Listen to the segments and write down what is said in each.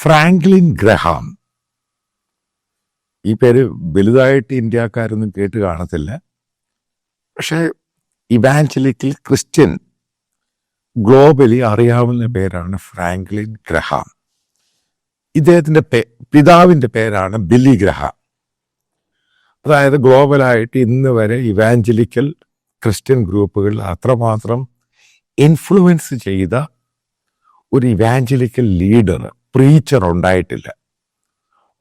Franklin Graham. ഈ പേര് വലുതായിട്ട് ഇന്ത്യക്കാരൊന്നും കേട്ട് കാണത്തില്ല. പക്ഷേ ഇവാഞ്ചലിക്കൽ ക്രിസ്ത്യൻ ഗ്ലോബലി അറിയാവുന്ന പേരാണ് ഫ്രാങ്ക്ലിൻ ഗ്രഹാം. ഇദ്ദേഹത്തിൻ്റെ പിതാവിൻ്റെ പേരാണ് ബില്ലി ഗ്രഹാം. അതായത് ഗ്ലോബലായിട്ട് ഇന്ന് വരെ ഇവാഞ്ചലിക്കൽ ക്രിസ്ത്യൻ ഗ്രൂപ്പുകളിൽ അത്രമാത്രം ഇൻഫ്ലുവൻസ് ചെയ്ത ഒരു ഇവാഞ്ചലിക്കൽ ലീഡർ, പ്രീച്ചർ ഉണ്ടായിട്ടില്ല.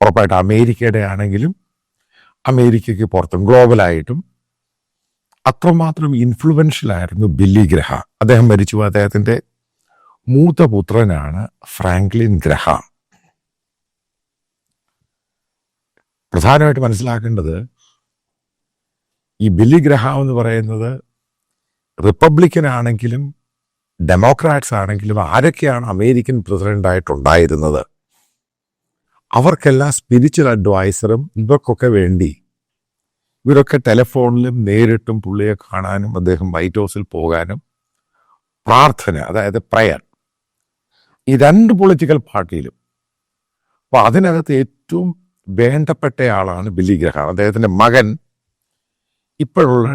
ഉറപ്പായിട്ട് അമേരിക്കയുടെ ആണെങ്കിലും അമേരിക്കയ്ക്ക് പുറത്തും ഗ്ലോബലായിട്ടും അത്രമാത്രം ഇൻഫ്ലുവൻഷ്യൽ ആയിരുന്നു ബില്ലി ഗ്രഹാം. അദ്ദേഹം മരിച്ചു. അദ്ദേഹത്തിൻ്റെ മൂത്ത പുത്രനാണ് ഫ്രാങ്ക്ലിൻ ഗ്രഹാം. പ്രധാനമായിട്ട് മനസ്സിലാക്കേണ്ടത്, ഈ ബില്ലി ഗ്രഹാം എന്ന് പറയുന്നത് റിപ്പബ്ലിക്കൻ ആണെങ്കിലും ഡെമോക്രാറ്റ്സ് ആണെങ്കിലും ആരൊക്കെയാണ് അമേരിക്കൻ പ്രസിഡൻ്റായിട്ടുണ്ടായിരുന്നത്, അവർക്കെല്ലാം സ്പിരിച്വൽ അഡ്വൈസറും ഇവർക്കൊക്കെ വേണ്ടി ഇവരൊക്കെ ടെലിഫോണിലും നേരിട്ടും പുള്ളിയെ കാണാനും അദ്ദേഹം വൈറ്റ് ഹൗസിൽ പോകാനും പ്രാർത്ഥന, അതായത് പ്രയർ, ഈ രണ്ട് പൊളിറ്റിക്കൽ പാർട്ടിയിലും. അപ്പോൾ അതിനകത്ത് ഏറ്റവും വേണ്ടപ്പെട്ട ആളാണ് ബില്ലി ഗ്രഹാം. അദ്ദേഹത്തിൻ്റെ മകൻ ഇപ്പോഴുള്ള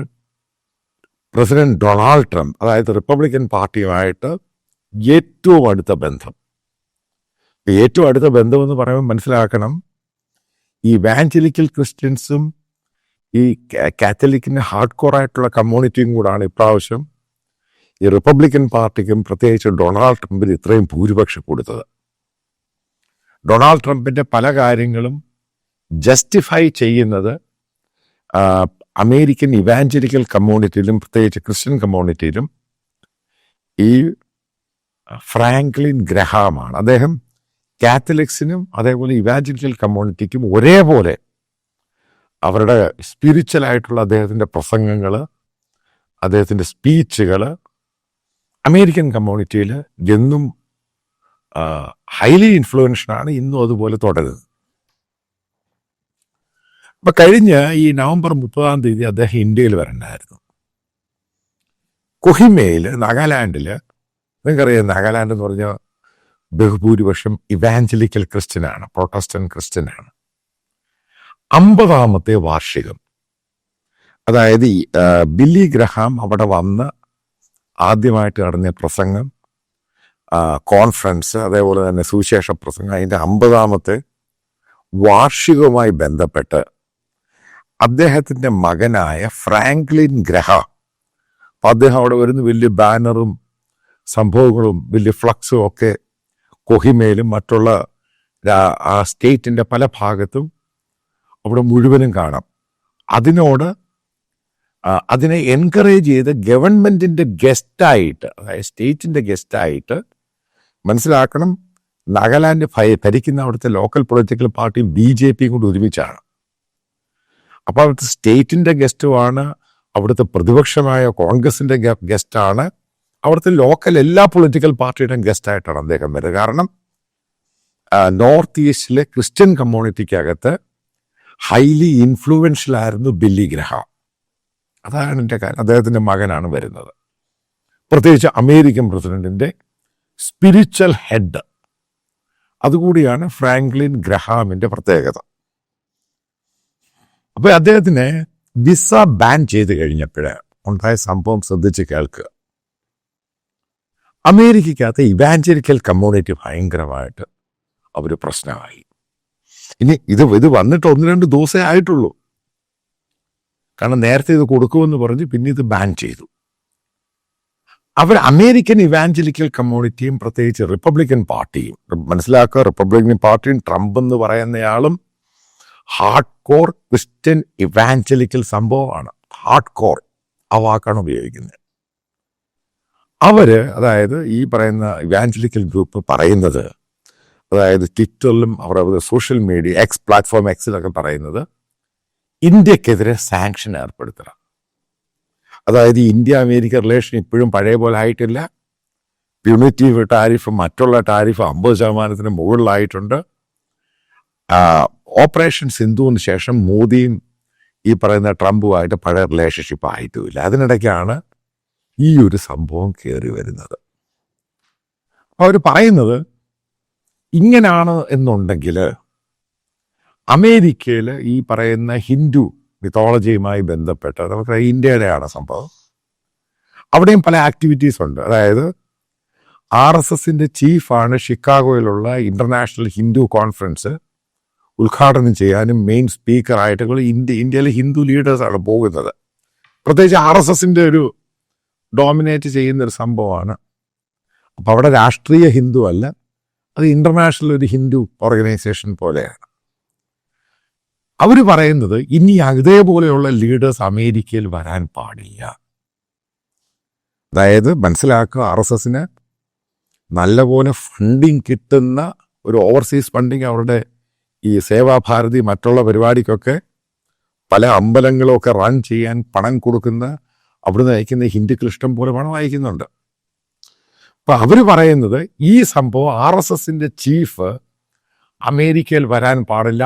പ്രസിഡന്റ് ഡൊണാൾഡ് ട്രംപ്, അതായത് റിപ്പബ്ലിക്കൻ പാർട്ടിയുമായിട്ട് ഏറ്റവും അടുത്ത ബന്ധം. ഏറ്റവും അടുത്ത ബന്ധമെന്ന് പറയുമ്പോൾ മനസ്സിലാക്കണം, ഈ ഇവാഞ്ചലിക്കൽ ക്രിസ്ത്യൻസും ഈ കാത്തലിക്കിൻ്റെ ഹാർഡ് കോറായിട്ടുള്ള കമ്മ്യൂണിറ്റിയും കൂടാണ് ഇപ്രാവശ്യം ഈ റിപ്പബ്ലിക്കൻ പാർട്ടിക്കും പ്രത്യേകിച്ച് ഡൊണാൾഡ് ട്രംപിന് ഇത്രയും ഭൂരിപക്ഷം കൊടുത്തത്. ഡൊണാൾഡ് ട്രംപിൻ്റെ പല കാര്യങ്ങളും ജസ്റ്റിഫൈ ചെയ്യുന്നത് അമേരിക്കൻ ഇവാഞ്ചലിക്കൽ കമ്മ്യൂണിറ്റിയിലും പ്രത്യേകിച്ച് ക്രിസ്ത്യൻ കമ്മ്യൂണിറ്റിയിലും ഈ ഫ്രാങ്ക്ലിൻ ഗ്രഹാമാണ്. അദ്ദേഹം കാത്തലിക്സിനും അതേപോലെ ഇവാഞ്ചലിക്കൽ കമ്മ്യൂണിറ്റിക്കും ഒരേപോലെ അവരുടെ സ്പിരിച്വലായിട്ടുള്ള അദ്ദേഹത്തിൻ്റെ പ്രസംഗങ്ങൾ, അദ്ദേഹത്തിൻ്റെ സ്പീച്ചുകൾ അമേരിക്കൻ കമ്മ്യൂണിറ്റിയിൽ എന്നും ഹൈലി ഇൻഫ്ലുവൻഷ്യലാണ്, ഇന്നും അതുപോലെ തുടരുന്നത്. അപ്പം കഴിഞ്ഞ ഈ നവംബർ 30 അദ്ദേഹം ഇന്ത്യയിൽ വരണ്ടായിരുന്നു. കൊഹിമയിൽ, നാഗാലാൻഡിൽ, നിങ്ങൾക്കറിയാം നാഗാലാൻഡ് എന്ന് പറഞ്ഞാൽ ബഹുഭൂരിപക്ഷം ഇവാഞ്ചലിക്കൽ ക്രിസ്ത്യനാണ്, പ്രൊട്ടസ്റ്റന്റ് ക്രിസ്ത്യനാണ്. 50ാമത്തെ വാർഷികം, അതായത് ബില്ലി ഗ്രഹാം അവിടെ വന്ന് ആദ്യമായിട്ട് നടന്ന പ്രസംഗം, കോൺഫറൻസ്, അതേപോലെ തന്നെ സുവിശേഷ പ്രസംഗം, അതിൻ്റെ 50ാമത്തെ വാർഷികവുമായി ബന്ധപ്പെട്ട് അദ്ദേഹത്തിൻ്റെ മകനായ ഫ്രാങ്ക്ലിൻ ഗ്രഹാം, അപ്പം അദ്ദേഹം അവിടെ വരുന്ന വലിയ ബാനറും സംഭവങ്ങളും വലിയ ഫ്ലക്സും ഒക്കെ കൊഹിമയിലും മറ്റുള്ള ആ സ്റ്റേറ്റിൻ്റെ പല ഭാഗത്തും അവിടെ മുഴുവനും കാണാം. അതിനെ എൻകറേജ് ചെയ്ത് ഗവൺമെൻറ്റിൻ്റെ ഗസ്റ്റായിട്ട്, അതായത് സ്റ്റേറ്റിൻ്റെ ഗസ്റ്റായിട്ട്, മനസ്സിലാക്കണം, നാഗാലാൻഡ് ഭരിക്കുന്ന അവിടുത്തെ ലോക്കൽ പൊളിറ്റിക്കൽ പാർട്ടിയും BJP കൂടി ഒരുമിച്ചാണ്. അപ്പോൾ അവിടുത്തെ സ്റ്റേറ്റിൻ്റെ ഗസ്റ്റുമാണ്, അവിടുത്തെ പ്രതിപക്ഷമായ കോൺഗ്രസിൻ്റെ ഗസ്റ്റാണ്, അവിടുത്തെ ലോക്കൽ എല്ലാ പൊളിറ്റിക്കൽ പാർട്ടിയുടെയും ഗസ്റ്റായിട്ടാണ് അദ്ദേഹം വരുന്നത്. കാരണം നോർത്ത് ഈസ്റ്റിലെ ക്രിസ്ത്യൻ കമ്മ്യൂണിറ്റിക്കകത്ത് ഹൈലി ഇൻഫ്ലുവൻഷ്യൽ ആയിരുന്നു ബില്ലി ഗ്രഹാം. അതാണ് എൻ്റെ കാര്യം. അദ്ദേഹത്തിൻ്റെ മകനാണ് വരുന്നത്. പ്രത്യേകിച്ച് അമേരിക്കൻ പ്രസിഡന്റിൻ്റെ സ്പിരിച്വൽ ഹെഡ്, അതുകൂടിയാണ് ഫ്രാങ്ക്ലിൻ ഗ്രഹാമിൻ്റെ പ്രത്യേകത. അപ്പോൾ അദ്ദേഹത്തിനെ വിസ ബാൻ ചെയ്ത് കഴിഞ്ഞപ്പോഴേ ഉണ്ടായ സംഭവം ശ്രദ്ധിച്ച് കേൾക്കുക. അമേരിക്കക്കകത്ത് ഇവാഞ്ചലിക്കൽ കമ്മ്യൂണിറ്റി ഭയങ്കരമായിട്ട് അവർ പ്രശ്നമായി. ഇനി ഇത് വന്നിട്ട് 1-2 ദിവസമേ ആയിട്ടുള്ളൂ. കാരണം നേരത്തെ ഇത് കൊടുക്കുമെന്ന് പറഞ്ഞ് പിന്നെ ഇത് ബാൻ ചെയ്തു. അവർ അമേരിക്കൻ ഇവാഞ്ചലിക്കൽ കമ്മ്യൂണിറ്റിയും പ്രത്യേകിച്ച് റിപ്പബ്ലിക്കൻ പാർട്ടിയും, മനസ്സിലാക്കുക, റിപ്പബ്ലിക്കൻ പാർട്ടിയും ട്രംപ് എന്ന് പറയുന്നയാളും ഹാർഡ് കോർ ക്രിസ്ത്യൻ ഇവാഞ്ചലിക്കൽ സംഭവമാണ്. ഹാർഡ് കോർ ആ വാക്കാണ് ഉപയോഗിക്കുന്നത്. അതായത് ഈ പറയുന്ന ഇവാഞ്ചലിക്കൽ ഗ്രൂപ്പ് പറയുന്നത്, അതായത് ട്വിറ്ററിലും അവരുടെ സോഷ്യൽ മീഡിയ പ്ലാറ്റ്ഫോം എക്സിലൊക്കെ പറയുന്നത്, ഇന്ത്യക്കെതിരെ സാങ്ഷൻ ഏർപ്പെടുത്തണം. അതായത് ഇന്ത്യ അമേരിക്ക റിലേഷൻ ഇപ്പോഴും പഴയ പോലെ ആയിട്ടില്ല. പ്യൂണിറ്റീവ് ടാരിഫ്, മറ്റുള്ള ടാരിഫ് 50% മുകളിലായിട്ടുണ്ട്. ഓപ്പറേഷൻ സിന്ധുവിന് ശേഷം മോദിയും ഈ പറയുന്ന ട്രംപുമായിട്ട് പഴയ റിലേഷൻഷിപ്പ് ആയിട്ടുമില്ല. അതിനിടയ്ക്കാണ് ഈ ഒരു സംഭവം കയറി വരുന്നത്. അവർ പറയുന്നത് ഇങ്ങനാണ് എന്നുണ്ടെങ്കിൽ അമേരിക്കയിൽ ഈ പറയുന്ന ഹിന്ദു മിത്തോളജിയുമായി ബന്ധപ്പെട്ട് നമുക്ക് ഇന്ത്യയുടെയാണ് സംഭവം, അവിടെയും പല ആക്ടിവിറ്റീസ് ഉണ്ട്. അതായത് RSSന്റെ ചീഫാണ് ഷിക്കാഗോയിലുള്ള ഇന്റർനാഷണൽ ഹിന്ദു കോൺഫറൻസ് ഉദ്ഘാടനം ചെയ്യാനും മെയിൻ സ്പീക്കറായിട്ട് ഇന്ത്യയിലെ ഹിന്ദു ലീഡേഴ്സാണ് പോകുന്നത്. പ്രത്യേകിച്ച് RSSന്റെ ഒരു ഡോമിനേറ്റ് ചെയ്യുന്നൊരു സംഭവമാണ്. അപ്പം അവിടെ രാഷ്ട്രീയ ഹിന്ദു അല്ല, അത് ഇന്റർനാഷണൽ ഒരു ഹിന്ദു ഓർഗനൈസേഷൻ പോലെയാണ്. അവർ പറയുന്നത് ഇനി അതേപോലെയുള്ള ലീഡേഴ്സ് അമേരിക്കയിൽ വരാൻ പാടില്ല. അതായത് മനസ്സിലാക്കുക, RSSന് നല്ലപോലെ ഫണ്ടിങ് കിട്ടുന്ന ഒരു ഓവർസീസ് ഫണ്ടിങ് അവരുടെ ഈ സേവാഭാരതി മറ്റുള്ള പരിപാടിക്കൊക്കെ പല അമ്പലങ്ങളൊക്കെ റൺ ചെയ്യാൻ പണം കൊടുക്കുന്ന അവിടുന്ന് അയക്കുന്ന ഹിന്ദുക്കൾ ഇഷ്ടം പോലെ പണം അയക്കുന്നുണ്ട്. അപ്പൊ അവർ പറയുന്നത് ഈ സംഭവം RSSന്റെ ചീഫ് അമേരിക്കയിൽ വരാൻ പാടില്ല,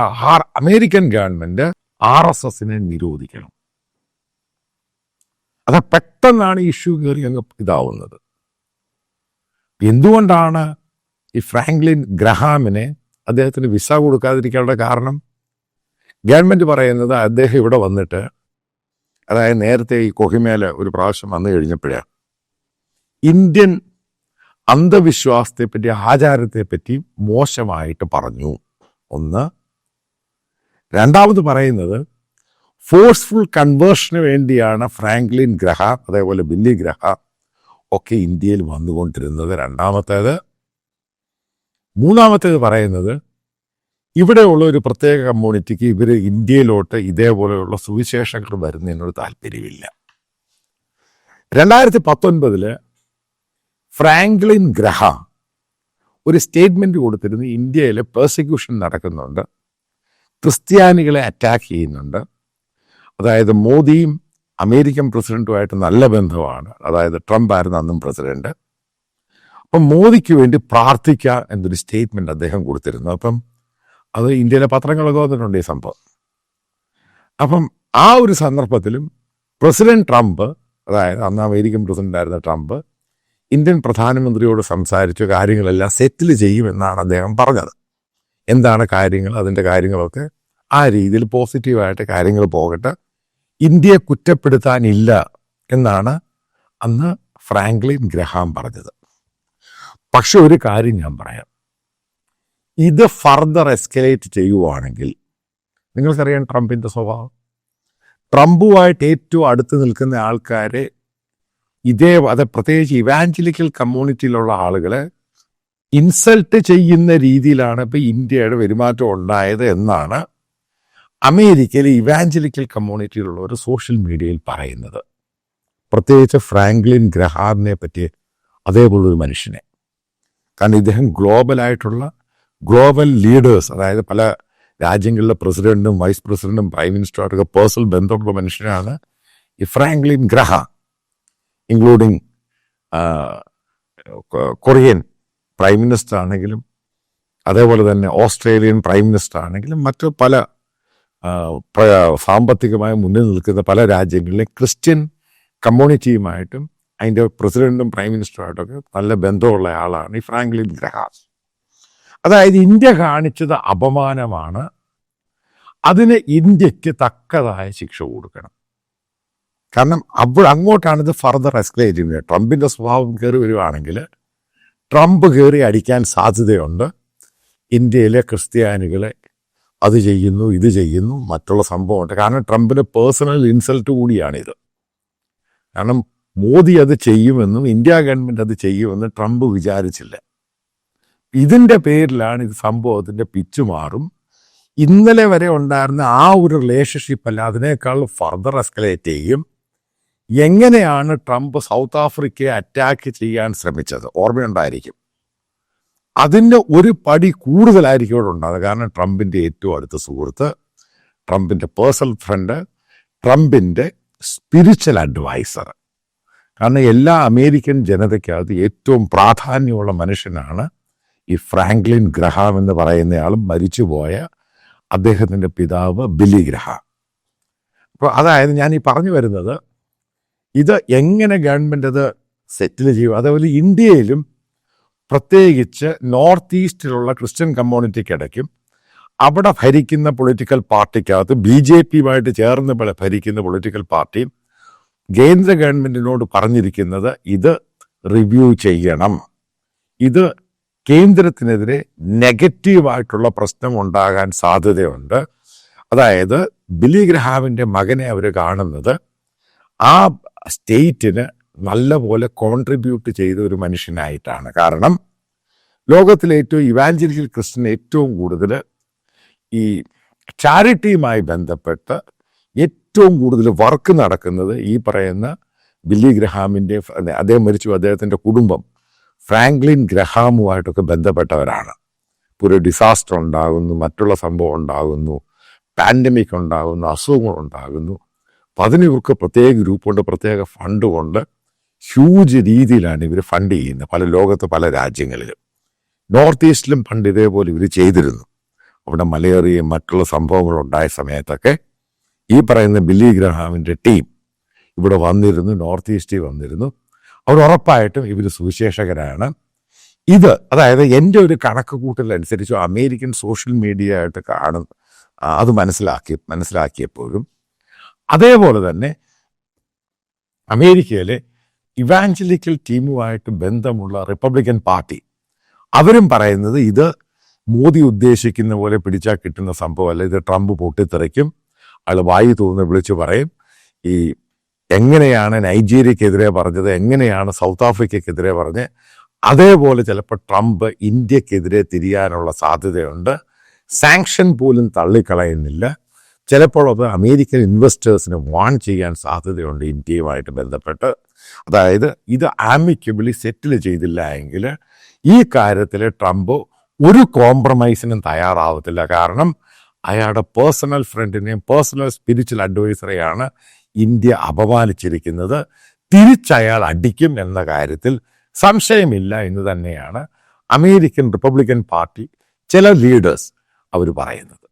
അമേരിക്കൻ ഗവൺമെന്റ് RSSനെ നിരോധിക്കണം. അത് പെട്ടെന്നാണ് ഇഷ്യൂ കയറി അങ്ങ് ഇതാവുന്നത്. എന്തുകൊണ്ടാണ് ഈ ഫ്രാങ്ക്ലിൻ ഗ്രഹാമിനെ അദ്ദേഹത്തിന് വിസ കൊടുക്കാതിരിക്കാനുള്ള കാരണം? ഗവൺമെന്റ് പറയുന്നത് അദ്ദേഹം ഇവിടെ വന്നിട്ട്, അതായത് നേരത്തെ ഈ കൊഹിമേല ഒരു പ്രാവശ്യം വന്നു കഴിഞ്ഞപ്പോഴേ ഇന്ത്യൻ അന്ധവിശ്വാസത്തെപ്പറ്റി ആചാരത്തെപ്പറ്റി മോശമായിട്ട് പറഞ്ഞു. ഒന്ന്. രണ്ടാമത് പറയുന്നത് ഫോഴ്സ്ഫുൾ കൺവേർഷന് വേണ്ടിയാണ് ഫ്രാങ്ക്ലിൻ ഗ്രഹാം അതേപോലെ ബില്ലി ഗ്രഹാം ഒക്കെ ഇന്ത്യയിൽ വന്നുകൊണ്ടിരുന്നത്. രണ്ടാമത്തേത്. മൂന്നാമത്തേത് പറയുന്നത് ഇവിടെയുള്ള ഒരു പ്രത്യേക കമ്മ്യൂണിറ്റിക്ക് ഇവർ ഇന്ത്യയിലോട്ട് ഇതേപോലെയുള്ള സുവിശേഷങ്ങൾ വരുന്നതിനോട് താല്പര്യമില്ല. 2019 ഫ്രാങ്ക്ലിൻ ഗ്രഹാം ഒരു സ്റ്റേറ്റ്മെന്റ് കൊടുത്തിരുന്നു, ഇന്ത്യയിൽ പെർസിക്യൂഷൻ നടക്കുന്നുണ്ട്, ക്രിസ്ത്യാനികളെ അറ്റാക്ക് ചെയ്യുന്നുണ്ട്. അതായത് മോദിയും അമേരിക്കൻ പ്രസിഡന്റുമായിട്ട് നല്ല ബന്ധമാണ്, അതായത് ട്രംപ് ആയിരുന്നു അന്നും പ്രസിഡന്റ്. അപ്പം മോദിക്ക് വേണ്ടി പ്രാർത്ഥിക്കുക എന്നൊരു സ്റ്റേറ്റ്മെന്റ് അദ്ദേഹം കൊടുത്തിരുന്നു. അപ്പം അത് ഇന്ത്യയിലെ പത്രങ്ങളൊക്കെ വന്നിട്ടുണ്ട് ഈ സംഭവം. അപ്പം ആ ഒരു സന്ദർഭത്തിലും പ്രസിഡന്റ് ട്രംപ്, അതായത് അന്ന് അമേരിക്കൻ പ്രസിഡന്റ് ആയിരുന്ന ട്രംപ്, ഇന്ത്യൻ പ്രധാനമന്ത്രിയോട് സംസാരിച്ച് കാര്യങ്ങളെല്ലാം സെറ്റിൽ ചെയ്യുമെന്നാണ് അദ്ദേഹം പറഞ്ഞത്. എന്താണ് കാര്യങ്ങൾ, അതിൻ്റെ കാര്യങ്ങളൊക്കെ ആ രീതിയിൽ പോസിറ്റീവായിട്ട് കാര്യങ്ങൾ പോകട്ടെ, ഇന്ത്യയെ കുറ്റപ്പെടുത്താനില്ല എന്നാണ് അന്ന് ഫ്രാങ്ക്ലിൻ ഗ്രഹാം പറഞ്ഞത്. പക്ഷെ ഒരു കാര്യം ഞാൻ പറയാം, ഇത് ഫർദർ എസ്കലേറ്റ് ചെയ്യുവാണെങ്കിൽ, നിങ്ങൾക്കറിയാം ട്രംപിൻ്റെ സ്വഭാവം, ട്രംപുമായിട്ട് ഏറ്റവും അടുത്ത് നിൽക്കുന്ന ആൾക്കാരെ അത് പ്രത്യേകിച്ച് ഇവാഞ്ചലിക്കൽ കമ്മ്യൂണിറ്റിയിലുള്ള ആളുകളെ ഇൻസൾട്ട് ചെയ്യുന്ന രീതിയിലാണ് ഇപ്പം ഇന്ത്യയുടെ പെരുമാറ്റം ഉണ്ടായത് എന്നാണ് അമേരിക്കയിലെ ഇവാഞ്ചലിക്കൽ കമ്മ്യൂണിറ്റിയിലുള്ള ഒരു സോഷ്യൽ മീഡിയയിൽ പറയുന്നത്. പ്രത്യേകിച്ച് ഫ്രാങ്ക്ലിൻ ഗ്രഹാമിനെ പറ്റി അതേപോലൊരു മനുഷ്യനെ. കാരണം ഇദ്ദേഹം ഗ്ലോബൽ ലീഡേഴ്സ്, അതായത് പല രാജ്യങ്ങളിലെ പ്രസിഡന്റും വൈസ് പ്രസിഡന്റും പ്രൈം മിനിസ്റ്ററും പേഴ്സണൽ ബന്ധമുള്ള മനുഷ്യനാണ് ഈ Franklin Graham, including Korean prime minister ആണെങ്കിലും അതേപോലെ തന്നെ ഓസ്ട്രേലിയൻ പ്രൈം മിനിസ്റ്റർ ആണെങ്കിലും മറ്റു പല സാമ്പത്തികമായി മുന്നിൽ നിൽക്കുന്ന പല രാജ്യങ്ങളിലെ ക്രിസ്ത്യൻ കമ്മ്യൂണിറ്റിയുമായിട്ടും അതിൻ്റെ പ്രസിഡന്റും പ്രൈം മിനിസ്റ്ററുമായിട്ടൊക്കെ നല്ല ബന്ധമുള്ള ആളാണ് ഈ ഫ്രാങ്ക്ലിൻ ഗ്രഹാം. അതായത് ഇന്ത്യ കാണിച്ചത് അപമാനമാണ്, അതിന് ഇന്ത്യക്ക് തക്കതായ ശിക്ഷ കൊടുക്കണം. കാരണം അങ്ങോട്ടാണ് ഇത് ഫർദർ എസ്കലേറ്റ് ചെയ്യുന്നത്. ട്രംപിൻ്റെ സ്വഭാവം കയറി വരുവാണെങ്കിൽ ട്രംപ് കയറി അടിക്കാൻ സാധ്യതയുണ്ട്. ഇന്ത്യയിലെ ക്രിസ്ത്യാനികളെ അത് ചെയ്യുന്നു, ഇത് ചെയ്യുന്നു, മറ്റുള്ള സംഭവമുണ്ട്. കാരണം ട്രംപിന് പേഴ്സണൽ ഇൻസൾട്ട് കൂടിയാണിത്. കാരണം മോദി അത് ചെയ്യുമെന്നും ഇന്ത്യ ഗവൺമെൻറ് അത് ചെയ്യുമെന്നും ട്രംപ് വിചാരിച്ചില്ല. ഇതിൻ്റെ പേരിലാണ് ഇത് സംഭവത്തിൻ്റെ പിച്ച് മാറും. ഇന്നലെ വരെ ഉണ്ടായിരുന്ന ആ ഒരു റിലേഷൻഷിപ്പ് അല്ല, അതിനേക്കാൾ ഫർദർ എസ്കലേറ്റ് ചെയ്യും. എങ്ങനെയാണ് ട്രംപ് സൗത്ത് ആഫ്രിക്കയെ അറ്റാക്ക് ചെയ്യാൻ ശ്രമിച്ചത് ഓർമ്മയുണ്ടായിരിക്കും. അതിൻ്റെ ഒരു പടി കൂടുതലായിരിക്കും ഇവിടെ ഉണ്ടാകുന്നത്. കാരണം ട്രംപിൻ്റെ ഏറ്റവും അടുത്ത സുഹൃത്ത്, ട്രംപിൻ്റെ പേഴ്സണൽ ഫ്രണ്ട്, ട്രംപിൻ്റെ സ്പിരിച്വൽ അഡ്വൈസർ. കാരണം എല്ലാ അമേരിക്കൻ ജനതയ്ക്കകത്ത് ഏറ്റവും പ്രാധാന്യമുള്ള മനുഷ്യനാണ് ഈ ഫ്രാങ്ക്ലിൻ ഗ്രഹാം എന്ന് പറയുന്നയാളും മരിച്ചുപോയ അദ്ദേഹത്തിൻ്റെ പിതാവ് ബില്ലി ഗ്രഹാം. അപ്പോൾ അതായത് ഞാൻ ഈ പറഞ്ഞു വരുന്നത്, ഇത് എങ്ങനെ ഗവൺമെൻറ് അത് സെറ്റിൽ ചെയ്യും. അതേപോലെ ഇന്ത്യയിലും പ്രത്യേകിച്ച് നോർത്ത് ഈസ്റ്റിലുള്ള ക്രിസ്ത്യൻ കമ്മ്യൂണിറ്റിക്കിടയ്ക്കും അവിടെ ഭരിക്കുന്ന പൊളിറ്റിക്കൽ പാർട്ടിക്കകത്ത് BJPയുമായിട്ട് ചേർന്ന് ഭരിക്കുന്ന പൊളിറ്റിക്കൽ പാർട്ടിയും കേന്ദ്ര ഗവൺമെന്റിനോട് പറഞ്ഞിരിക്കുന്നത് ഇത് റിവ്യൂ ചെയ്യണം, ഇത് കേന്ദ്രത്തിനെതിരെ നെഗറ്റീവായിട്ടുള്ള പ്രശ്നം ഉണ്ടാകാൻ സാധ്യതയുണ്ട്. അതായത് ബില്ലി ഗ്രഹാമിൻ്റെ മകനെ അവർ കാണുന്നത് ആ സ്റ്റേറ്റിന് നല്ലപോലെ കോൺട്രിബ്യൂട്ട് ചെയ്ത ഒരു മനുഷ്യനായിട്ടാണ്. കാരണം ലോകത്തിലെ ഏറ്റവും ഇവാഞ്ചലിക്കൽ ക്രിസ്ത്യൻ ഏറ്റവും കൂടുതൽ ഈ ചാരിറ്റിയുമായി ബന്ധപ്പെട്ട് ഏറ്റവും കൂടുതൽ വർക്ക് നടക്കുന്നത് ഈ പറയുന്ന ബില്ലി ഗ്രഹാമിൻ്റെ, അദ്ദേഹം മരിച്ചു, അദ്ദേഹത്തിൻ്റെ കുടുംബം ഫ്രാങ്ക്ലിൻ ഗ്രഹാമുമായിട്ടൊക്കെ ബന്ധപ്പെട്ടവരാണ്. ഇപ്പോൾ ഒരു ഡിസാസ്റ്റർ ഉണ്ടാകുന്നു, മറ്റുള്ള സംഭവം ഉണ്ടാകുന്നു, പാൻഡമിക് ഉണ്ടാകുന്നു, അസുഖങ്ങൾ ഉണ്ടാകുന്നു, അപ്പം അതിന് ഇവർക്ക് പ്രത്യേക ഗ്രൂപ്പുണ്ട്, പ്രത്യേക ഫണ്ട് കൊണ്ട് ഹ്യൂജ് രീതിയിലാണ് ഇവർ ഫണ്ട് ചെയ്യുന്നത്. പല ലോകത്ത് പല രാജ്യങ്ങളിലും, നോർത്ത് ഈസ്റ്റിലും പണ്ട് ഇതേപോലെ ഇവർ ചെയ്തിരുന്നു. അവിടെ മലേറിയയും മറ്റുള്ള സംഭവങ്ങളുണ്ടായ സമയത്തൊക്കെ ഈ പറയുന്ന ബില്ലി ഗ്രഹാമിൻ്റെ ടീം ഇവിടെ വന്നിരുന്നു, നോർത്ത് ഈസ്റ്റിൽ വന്നിരുന്നു. അവർ ഉറപ്പായിട്ടും ഇവർ സുവിശേഷകരാണ്. ഇത് അതായത് എൻ്റെ ഒരു കണക്ക് കൂട്ടലനുസരിച്ച് അമേരിക്കൻ സോഷ്യൽ മീഡിയ ആയിട്ട് അത് മനസ്സിലാക്കിയപ്പോഴും അതേപോലെ തന്നെ അമേരിക്കയിലെ ഇവാഞ്ചലിക്കൽ ടീമുമായിട്ട് ബന്ധമുള്ള റിപ്പബ്ലിക്കൻ പാർട്ടി അവരും പറയുന്നത് ഇത് മോദി ഉദ്ദേശിക്കുന്ന പോലെ പിടിച്ചാൽ കിട്ടുന്ന സംഭവമല്ല, ഇത് ട്രംപ് പൊട്ടിത്തെറിക്കും, അയാൾ വായി തോന്നുന്ന വിളിച്ചു പറയും. ഈ എങ്ങനെയാണ് നൈജീരിയക്കെതിരെ പറഞ്ഞത്, എങ്ങനെയാണ് സൗത്ത് ആഫ്രിക്കക്കെതിരെ പറഞ്ഞ്, അതേപോലെ ചിലപ്പോൾ ട്രംപ് ഇന്ത്യക്കെതിരെ തിരിയാനുള്ള സാധ്യതയുണ്ട്. സാങ്ഷൻ പോലും തള്ളിക്കളയുന്നില്ല. ചിലപ്പോൾ അത് അമേരിക്കൻ ഇൻവെസ്റ്റേഴ്സിന് വാൺ ചെയ്യാൻ സാധ്യതയുണ്ട് ഇന്ത്യയുമായിട്ട് ബന്ധപ്പെട്ട്. അതായത് ഇത് ആമിക്കബിളി സെറ്റിൽ ചെയ്തില്ല എങ്കിൽ ഈ കാര്യത്തിൽ ട്രംപ് ഒരു കോംപ്രമൈസിനും തയ്യാറാവത്തില്ല. കാരണം അയാളുടെ പേഴ്സണൽ ഫ്രണ്ടിനെയും പേഴ്സണൽ സ്പിരിച്വൽ അഡ്വൈസറെയാണ് ഇന്ത്യ അപമാനിച്ചിരിക്കുന്നത്. തിരിച്ചയാൾ അടിക്കും എന്ന കാര്യത്തിൽ സംശയമില്ല എന്ന് തന്നെയാണ് അമേരിക്കൻ റിപ്പബ്ലിക്കൻ പാർട്ടി ചില ലീഡേഴ്സ് അവർ പറയുന്നത്.